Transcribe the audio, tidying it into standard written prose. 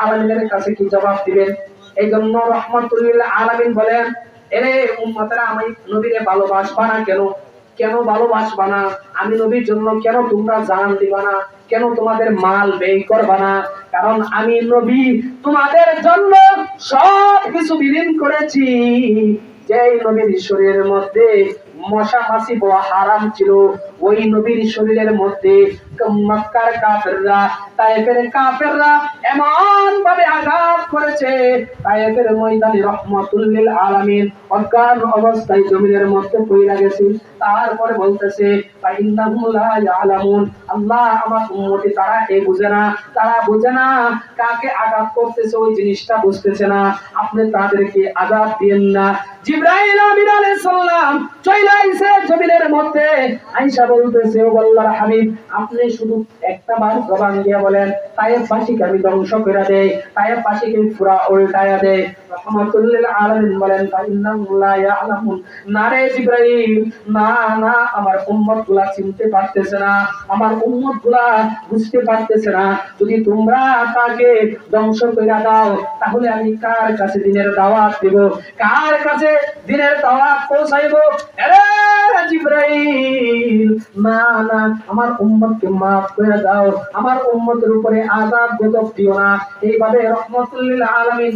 আলামিনের কাছে কি জবাব দিবেন? এই জন্য রহমাতুল লিল আলামিন বলেন, এরে উম্মতেরা, আমি নবীরে ভালোবাসবা না কেন? কেন ভালোবাসবা না? আমি নবীর জন্য কেন তোমরা জান দিবা না? কেন তোমাদের মাল ব্যয় করবা না? কারণ আমি নবী তোমাদের জন্য সব কিছু বিলীন করেছি। যেই নবীর শরীরের মধ্যে মশা মাছি বড় হারাম ছিল, ওই নবীর শরীরের মধ্যে মক্কার কাফেররা, তায়েফের কাফেররা এমন ভাবে আঘাত করেছে, তায়েফের ময়দানে রহমাতুল লিল আলামিন অজ্ঞান অবস্থায় জমিনের মধ্যে পড়ে গেছে। তারপরে বলতেছে, ফাইন্নাহুম লা ইয়ালামুন, আল্লাহ আমার উম্মতি তারা বুঝে না, তারা বুঝে না কাকে আঘাত করতেছে, ওই জিনিসটা বুঝতেছে না। আপনি তাদেরকে আঘাত দিয়েন না। জিবরাইল আমিন আলাইহিস সালাম চলে আইছে জমিনের মধ্যে, আয়েশা বলতেছে, ও আল্লাহর হাবিব, আপনি শুধু একটা বার জবান দিয়ে বলেন, তায়েফবাসীকে আমি ধ্বংস করে দেই, তায়েফবাসীকে পুরা উল্টায়া দেই। রহমাতুল লিল আলামিন বলেন, ফাইন্নাহুম লা ইয়ালামুন, না রে জিবরাইল, না না, আমার উম্মতগুলা চিনতে পারতেছে না, আমার উম্মতগুলা বুঝতে পারতেছে না। যদি তোমরা তাকে ধ্বংস করে দাও, তাহলে আমি কার কাছে দ্বীনের দাওয়াত দেব? কার কাছে দ্বীনের দাওয়াত পৌঁছাইবো? আরে জিবরাইল, না না, আমার উম্মতকে maaf করে দাও, আমার উম্মতের উপরে আযাব গজব দিও না। এইভাবে রহমাতুল লিল আলামিন